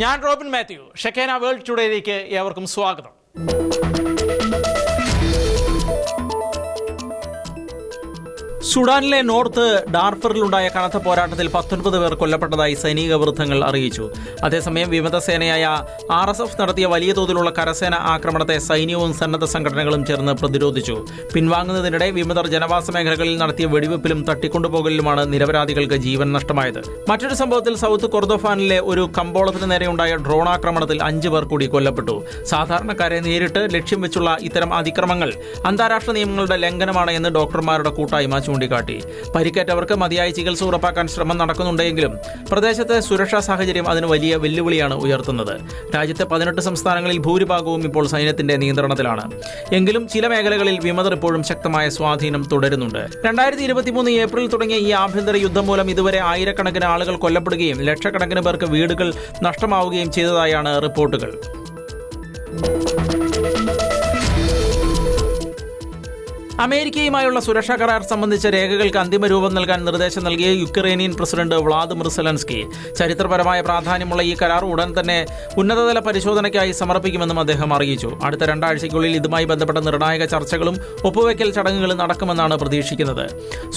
ഞാൻ Robin Mathew. ഷെക്കേന world ടുഡേയിലേക്ക് ഏവർക്കും സ്വാഗതം. സുഡാനിലെ നോർത്ത് ഡാർഫറിലുണ്ടായ കനത്ത പോരാട്ടത്തിൽ 19 പേർ കൊല്ലപ്പെട്ടതായി സൈനിക വൃത്തങ്ങൾ അറിയിച്ചു. അതേസമയം വിമതസേനയായ RSF നടത്തിയ വലിയ തോതിലുള്ള കരസേന ആക്രമണത്തെ സൈന്യവും സന്നദ്ധ സംഘടനകളും ചേർന്ന് പ്രതിരോധിച്ചു. പിൻവാങ്ങുന്നതിനിടെ വിമതർ ജനവാസ മേഖലകളിൽ നടത്തിയ വെടിവെപ്പിലും തട്ടിക്കൊണ്ടുപോകലിലുമാണ് നിരപരാധികൾക്ക് ജീവൻ നഷ്ടമായത്. മറ്റൊരു സംഭവത്തിൽ സൗത്ത് കൊർദോഫാനിലെ ഒരു കമ്പോളത്തിന് നേരെയുണ്ടായ ഡ്രോൺ ആക്രമണത്തിൽ 5 പേർ കൂടി കൊല്ലപ്പെട്ടു. സാധാരണക്കാരെ നേരിട്ട് ലക്ഷ്യം വെച്ചുള്ള ഇത്തരം അതിക്രമങ്ങൾ അന്താരാഷ്ട്ര നിയമങ്ങളുടെ ലംഘനമാണ് എന്ന് ഡോക്ടർമാരുടെ കൂട്ടായ്മ ചൂണ്ടിക്കാട്ടി. പരിക്കേറ്റവർക്ക് മതിയായ ചികിത്സ ഉറപ്പാക്കാൻ ശ്രമം നടക്കുന്നുണ്ടെങ്കിലും പ്രദേശത്തെ സുരക്ഷാ സാഹചര്യം അതിന് വലിയ വെല്ലുവിളിയാണ് ഉയർത്തുന്നത്. രാജ്യത്തെ 18 സംസ്ഥാനങ്ങളിൽ ഭൂരിഭാഗവും ഇപ്പോൾ സൈന്യത്തിന്റെ നിയന്ത്രണത്തിലാണ്. എങ്കിലും ചില മേഖലകളിൽ വിമതർ ഇപ്പോഴും ശക്തമായ സ്വാധീനം തുടരുന്നുണ്ട്. 2023 ഏപ്രിൽ തുടങ്ങിയ ഈ ആഭ്യന്തര യുദ്ധം മൂലം ഇതുവരെ ആയിരക്കണക്കിന് ആളുകൾ കൊല്ലപ്പെടുകയും ലക്ഷക്കണക്കിന് പേർക്ക് വീടുകൾ നഷ്ടമാവുകയും ചെയ്തതായാണ് റിപ്പോർട്ടുകൾ. അമേരിക്കയുമായുള്ള സുരക്ഷാ കരാർ സംബന്ധിച്ച രേഖകൾക്ക് അന്തിമ രൂപം നൽകാൻ നിർദ്ദേശം നൽകിയ യുക്രൈനിയൻ പ്രസിഡന്റ് വ്ളാദിമിർ സെലൻസ്കി ചരിത്രപരമായ പ്രാധാന്യമുള്ള ഈ കരാർ ഉടൻ തന്നെ ഉന്നതതല പരിശോധനയ്ക്കായി സമർപ്പിക്കുമെന്നും അദ്ദേഹം അറിയിച്ചു. അടുത്ത 2 ആഴ്ചയ്ക്കുള്ളിൽ ഇതുമായി ബന്ധപ്പെട്ട നിർണായക ചർച്ചകളും ഒപ്പുവയ്ക്കൽ ചടങ്ങുകളും നടക്കുമെന്നാണ് പ്രതീക്ഷിക്കുന്നത്.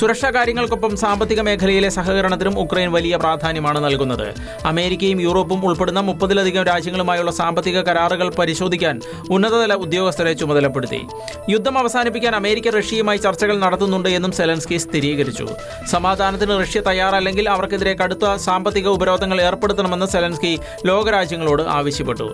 സുരക്ഷാ കാര്യങ്ങൾക്കൊപ്പം സാമ്പത്തിക മേഖലയിലെ സഹകരണത്തിനും ഉക്രൈൻ വലിയ പ്രാധാന്യമാണ് നൽകുന്നത്. അമേരിക്കയും യൂറോപ്പും ഉൾപ്പെടുന്ന 30-ലധികം രാജ്യങ്ങളുമായുള്ള സാമ്പത്തിക കരാറുകൾ പരിശോധിക്കാൻ ഉന്നതതല ഉദ്യോഗസ്ഥരെ ചുമതലപ്പെടുത്തി. യുദ്ധം അവസാനിപ്പിക്കാൻ അമേരിക്ക റഷ്യയുമായി ചർച്ചകൾ നടത്തുന്നുണ്ട് എന്നും സെലൻസ്കി സ്ഥിരീകരിച്ചു. സമാധാനത്തിന് റഷ്യ തയ്യാറല്ലെങ്കിൽ അവർക്കെതിരെ കടുത്ത സാമ്പത്തിക ഉപരോധങ്ങൾ ഏർപ്പെടുത്തണമെന്ന് സെലൻസ്കി ലോകരാജ്യങ്ങളോട് ആവശ്യപ്പെട്ടു.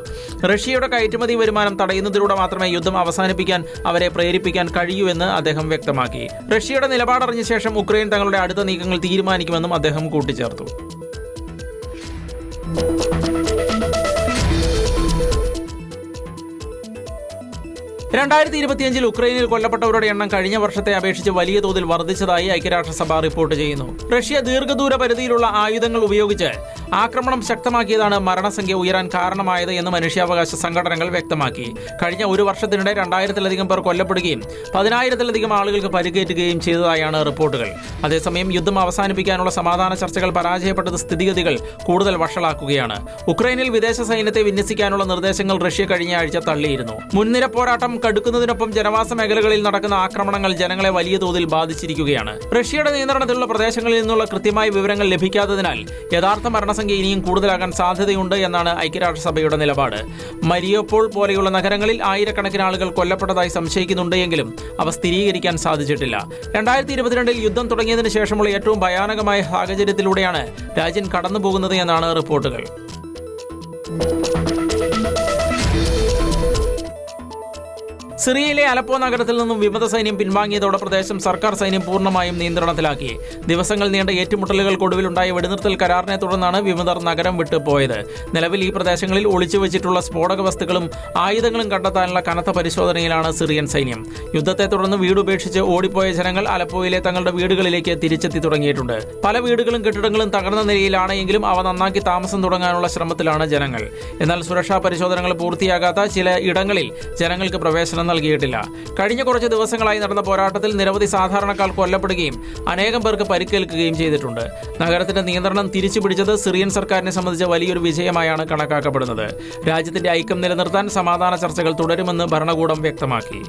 റഷ്യയുടെ കയറ്റുമതി വരുമാനം തടയുന്നതിലൂടെ മാത്രമേ യുദ്ധം അവസാനിപ്പിക്കാൻ അവരെ പ്രേരിപ്പിക്കാൻ കഴിയൂ എന്ന് അദ്ദേഹം വ്യക്തമാക്കി. റഷ്യയുടെ നിലപാടറിഞ്ഞ ശേഷം ഉക്രൈൻ തങ്ങളുടെ അടുത്ത നീക്കങ്ങൾ തീരുമാനിക്കുമെന്നും അദ്ദേഹം കൂട്ടിച്ചേർത്തു. 2025 ഉക്രൈനിൽ കൊല്ലപ്പെട്ടവരുടെ എണ്ണം കഴിഞ്ഞ വർഷത്തെ അപേക്ഷിച്ച് വലിയ തോതിൽ വർദ്ധിച്ചതായി ഐക്യരാഷ്ട്രസഭ റിപ്പോർട്ട് ചെയ്യുന്നു. റഷ്യ ദീർഘദൂര പരിധിയിലുള്ള ആയുധങ്ങൾ ഉപയോഗിച്ച് ആക്രമണം ശക്തമാക്കിയതാണ് മരണസംഖ്യ ഉയരാൻ കാരണമായത് എന്ന് മനുഷ്യാവകാശ സംഘടനകൾ വ്യക്തമാക്കി. കഴിഞ്ഞ ഒരു വർഷത്തിനിടെ 2000-ലധികം പേർ കൊല്ലപ്പെടുകയും 10,000-ലധികം ആളുകൾക്ക് പരിക്കേറ്റുകയും ചെയ്തതായാണ് റിപ്പോർട്ടുകൾ. അതേസമയം യുദ്ധം അവസാനിപ്പിക്കാനുള്ള സമാധാന ചർച്ചകൾ പരാജയപ്പെട്ടത് സ്ഥിതിഗതികൾ കൂടുതൽ വഷളാക്കുകയാണ്. ഉക്രൈനിൽ വിദേശ സൈന്യത്തെ വിന്യസിക്കാനുള്ള നിർദ്ദേശങ്ങൾ റഷ്യ കഴിഞ്ഞ ആഴ്ച തള്ളിയിരുന്നു. മുൻനിര പോരാട്ടം കടുക്കുന്നതിനൊപ്പം ജനവാസ മേഖലകളിൽ നടക്കുന്ന ആക്രമണങ്ങൾ ജനങ്ങളെ വലിയ തോതിൽ ബാധിച്ചിരിക്കുകയാണ്. റഷ്യയുടെ നിയന്ത്രണത്തിലുള്ള പ്രദേശങ്ങളിൽ നിന്നുള്ള കൃത്യമായ വിവരങ്ങൾ ലഭിക്കാത്തതിനാൽ യഥാർത്ഥ മരണസംഖ്യ ഇനിയും കൂടുതലാകാൻ സാധ്യതയുണ്ട് എന്നാണ് ഐക്യരാഷ്ട്രസഭയുടെ നിലപാട്. മരിയോപോൾ പോലെയുള്ള നഗരങ്ങളിൽ ആയിരക്കണക്കിന് ആളുകൾ കൊല്ലപ്പെട്ടതായി സംശയിക്കുന്നുണ്ട് എങ്കിലും അവ സ്ഥിരീകരിക്കാൻ സാധിച്ചിട്ടില്ല. 2022 യുദ്ധം തുടങ്ങിയതിനു ശേഷമുള്ള ഏറ്റവും ഭയാനകമായ സാഹചര്യത്തിലൂടെയാണ് രാജ്യം കടന്നുപോകുന്നത് എന്നാണ് റിപ്പോർട്ടുകൾ. സിറിയയിലെ അലപ്പോ നഗരത്തിൽ നിന്നും വിമത സൈന്യം പിൻവാങ്ങിയതോടെ പ്രദേശം സർക്കാർ സൈന്യം പൂർണ്ണമായും നിയന്ത്രണത്തിലാക്കി. ദിവസങ്ങൾ നീണ്ട ഏറ്റുമുട്ടലുകൾക്കൊടുവിലുണ്ടായ വെടിനിർത്തൽ കരാറിനെ തുടർന്നാണ് വിമതർ നഗരം വിട്ടു പോയത്. നിലവിൽ ഈ പ്രദേശങ്ങളിൽ ഒളിച്ചുവെച്ചിട്ടുള്ള സ്ഫോടക വസ്തുക്കളും ആയുധങ്ങളും കണ്ടെത്താനുള്ള കനത്ത പരിശോധനയിലാണ് സിറിയൻ സൈന്യം. യുദ്ധത്തെ തുടർന്ന് വീടുപേക്ഷിച്ച് ഓടിപ്പോയ ജനങ്ങൾ അലപ്പോയിലെ തങ്ങളുടെ വീടുകളിലേക്ക് തിരിച്ചെത്തി തുടങ്ങിയിട്ടുണ്ട്. പല വീടുകളും കെട്ടിടങ്ങളും തകർന്ന നിലയിലാണ് എങ്കിലും അവ നന്നാക്കി താമസം തുടങ്ങാനുള്ള ശ്രമത്തിലാണ് ജനങ്ങൾ. എന്നാൽ സുരക്ഷാ പരിശോധനകൾ പൂർത്തിയാകാത്ത ചില ഇടങ്ങളിൽ ജനങ്ങൾക്ക് പ്രവേശനം നൽകിയിട്ടില്ല. കഴിഞ്ഞ കുറച്ച് ദിവസങ്ങളായി നടന്ന പോരാട്ടത്തിൽ നിരവധി സാധാരണക്കാർ കൊല്ലപ്പെടുകയും അനേകം പേർക്ക് പരിക്കേൽക്കുകയും ചെയ്തിട്ടുണ്ട്. നഗരത്തിന്റെ നിയന്ത്രണം തിരിച്ചുപിടിച്ചത് സിറിയൻ സർക്കാരിനെ സംബന്ധിച്ച വലിയൊരു വിജയമായാണ് കണക്കാക്കപ്പെടുന്നത്. രാജ്യത്തിന്റെ ഐക്യം നിലനിർത്താൻ സമാധാന ചർച്ചകൾ തുടരുമെന്ന് ഭരണകൂടം വ്യക്തമാക്കി.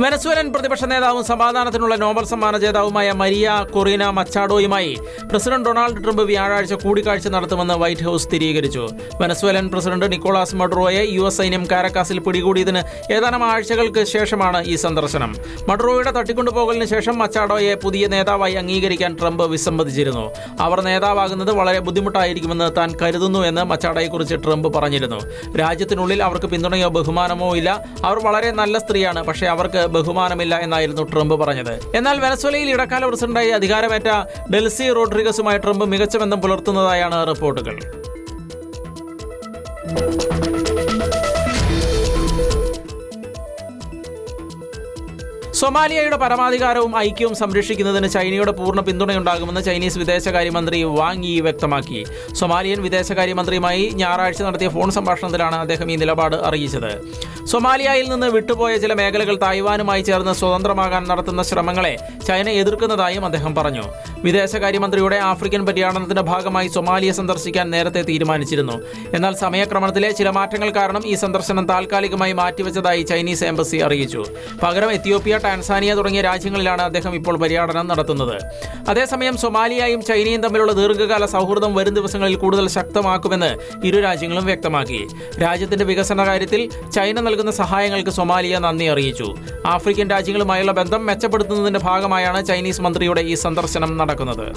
വെനസ്വേലൻ പ്രതിപക്ഷ നേതാവും സമാധാനത്തിനുള്ള നോബൽ സമ്മാന ജേതാവുമായ മരിയ കൊറീന മച്ചാഡോയുമായി പ്രസിഡന്റ് ഡൊണാൾഡ് ട്രംപ് വ്യാഴാഴ്ച കൂടിക്കാഴ്ച നടത്തുമെന്ന് വൈറ്റ് ഹൌസ് സ്ഥിരീകരിച്ചു. വെനസ്വേലൻ പ്രസിഡന്റ് നിക്കോളാസ് മഡുറോയെ US സൈന്യം കാരക്കാസിൽ പിടികൂടിയതിന് ഏതാനും ആഴ്ചകൾക്ക് ശേഷമാണ് ഈ സന്ദർശനം. മഡുറോയുടെ തട്ടിക്കൊണ്ടുപോകലിന് ശേഷം മച്ചാഡോയെ പുതിയ നേതാവായി അംഗീകരിക്കാൻ ട്രംപ് വിസമ്മതിച്ചിരുന്നു. അവർ നേതാവാകുന്നത് വളരെ ബുദ്ധിമുട്ടായിരിക്കുമെന്ന് താൻ കരുതുന്നു എന്ന് മച്ചാഡോയെക്കുറിച്ച് ട്രംപ് പറഞ്ഞിരുന്നു. രാജ്യത്തിനുള്ളിൽ അവർക്ക് പിന്തുണയോ ബഹുമാനമോ ഇല്ല. അവർ വളരെ നല്ല സ്ത്രീയാണ്, പക്ഷേ അവർക്ക് ബഹുമാനമില്ല എന്നായിരുന്നു ട്രംപ് പറഞ്ഞത്. എന്നാൽ വെനസ്വേലയിൽ ഇടക്കാല പ്രസിഡന്റായി അധികാരമേറ്റ ഡെൽസി റോഡ്രിഗസുമായി ട്രംപ് മികച്ച ബന്ധം പുലർത്തുന്നതായാണ് റിപ്പോർട്ടുകൾ. സൊമാലിയയുടെ പരമാധികാരവും ഐക്യവും സംരക്ഷിക്കുന്നതിന് ചൈനയുടെ പൂർണ്ണ പിന്തുണയുണ്ടാകുമെന്ന് ചൈനീസ് വിദേശകാര്യമന്ത്രി വാങ് യി വ്യക്തമാക്കി. സൊമാലിയൻ വിദേശകാര്യമന്ത്രിയുമായി ഞായറാഴ്ച നടത്തിയ ഫോൺ സംഭാഷണത്തിലാണ് അദ്ദേഹം ഈ നിലപാട് അറിയിച്ചത്. സൊമാലിയയിൽ നിന്ന് വിട്ടുപോയ ചില മേഖലകൾ തായ്വാനുമായി ചേർന്ന് സ്വതന്ത്രമാകാൻ നടത്തുന്ന ശ്രമങ്ങളെ ചൈന എതിർക്കുന്നതായും അദ്ദേഹം പറഞ്ഞു. വിദേശകാര്യമന്ത്രിയുടെ ആഫ്രിക്കൻ പര്യടനത്തിന്റെ ഭാഗമായി സൊമാലിയ സന്ദർശിക്കാൻ നേരത്തെ തീരുമാനിച്ചിരുന്നു. എന്നാൽ സമയക്രമത്തിലെ ചില മാറ്റങ്ങൾ കാരണം ഈ സന്ദർശനം താൽക്കാലികമായി മാറ്റിവെച്ചതായി ചൈനീസ് എംബസി അറിയിച്ചു. പകരം എത്യോപ്യ, ടാൻസാനിയ തുടങ്ങിയ രാജ്യങ്ങളിലാണ് അദ്ദേഹം ഇപ്പോൾ പര്യടനം നടത്തുന്നത്. അതേസമയം സൊമാലിയയും ചൈനയും തമ്മിലുള്ള ദീർഘകാല സൗഹൃദം വരും ദിവസങ്ങളിൽ കൂടുതൽ ശക്തമാക്കുമെന്ന് ഇരു രാജ്യങ്ങളും വ്യക്തമാക്കി. രാജ്യത്തിന്റെ വികസന കാര്യത്തിൽ ചൈന നൽകുന്ന സഹായങ്ങൾക്ക് സൊമാലിയ നന്ദി അറിയിച്ചു. ആഫ്രിക്കൻ രാജ്യങ്ങളുമായുള്ള ബന്ധം മെച്ചപ്പെടുത്തുന്നതിന്റെ ഭാഗമായാണ് ചൈനീസ് മന്ത്രിയുടെ ഈ സന്ദർശനം നടക്കുന്നത്.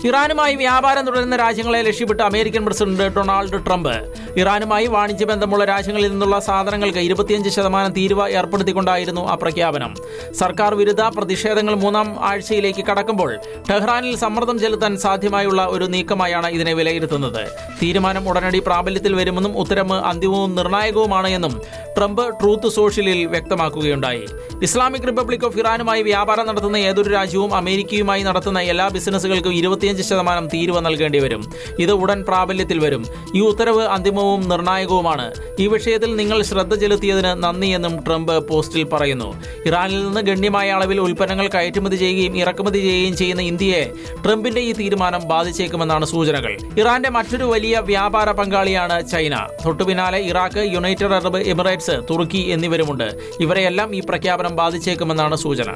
ഇറാനുമായി വ്യാപാരം തുടരുന്ന രാജ്യങ്ങളെ ലക്ഷ്യമിട്ട് അമേരിക്കൻ പ്രസിഡന്റ് ഡൊണാൾഡ് ട്രംപ് ഇറാനുമായി വാണിജ്യ ബന്ധമുള്ള രാജ്യങ്ങളിൽ നിന്നുള്ള സാധനങ്ങൾക്ക് 25% തീരുവ ഏർപ്പെടുത്തിക്കൊണ്ടായിരുന്നു ആ പ്രഖ്യാപനം. സർക്കാർ വിരുദ്ധ പ്രതിഷേധങ്ങൾ 3ാം ആഴ്ചയിലേക്ക് കടക്കുമ്പോൾ ടെഹ്റാനിൽ സമ്മർദ്ദം ചെലുത്താൻ സാധ്യമായുള്ള ഒരു നീക്കമായാണ് ഇതിനെ വിലയിരുത്തുന്നത്. തീരുമാനം ഉടനടി പ്രാബല്യത്തിൽ വരുമെന്നും ഉത്തരവ് അന്തിമവും നിർണായകവുമാണ് എന്നും ട്രംപ് ട്രൂത്ത് സോഷ്യലിൽ വ്യക്തമാക്കുകയുണ്ടായി. ഇസ്ലാമിക് റിപ്പബ്ലിക് ഓഫ് ഇറാനുമായി വ്യാപാരം നടത്തുന്ന ഏതൊരു രാജ്യവും അമേരിക്കയുമായി നടത്തുന്ന എല്ലാ ബിസിനസ്സുകൾക്കും 25% തീരുവ നൽകേണ്ടി വരും. ഇത് ഉടൻ പ്രാബല്യത്തിൽ വരും. ഈ ഉത്തരവ് അന്തിമവും നിർണായകവുമാണ്. ഈ വിഷയത്തിൽ നിങ്ങൾ ശ്രദ്ധ ചെലുത്തിയതിന് നന്ദി എന്നും ട്രംപ് പോസ്റ്റിൽ പറയുന്നു. ഇറാനിൽ നിന്ന് ഗണ്യമായ അളവിൽ ഉൽപ്പന്നങ്ങൾ കയറ്റുമതി ചെയ്യുകയും ഇറക്കുമതി ചെയ്യുകയും ചെയ്യുന്ന ഇന്ത്യയെ ട്രംപിന്റെ ഈ തീരുമാനം ബാധിച്ചേക്കുമെന്നാണ് സൂചനകൾ. ഇറാന്റെ മറ്റൊരു വലിയ വ്യാപാര പങ്കാളിയാണ് ചൈന. തൊട്ടുപിന്നാലെ ഇറാഖ്, യുണൈറ്റഡ് അറബ് എമിറേറ്റ്സ്, തുർക്കി എന്നിവരുമുണ്ട്. ഇവരെയെല്ലാം ഈ പ്രഖ്യാപനം ബാധിച്ചേക്കുമെന്നാണ് സൂചന.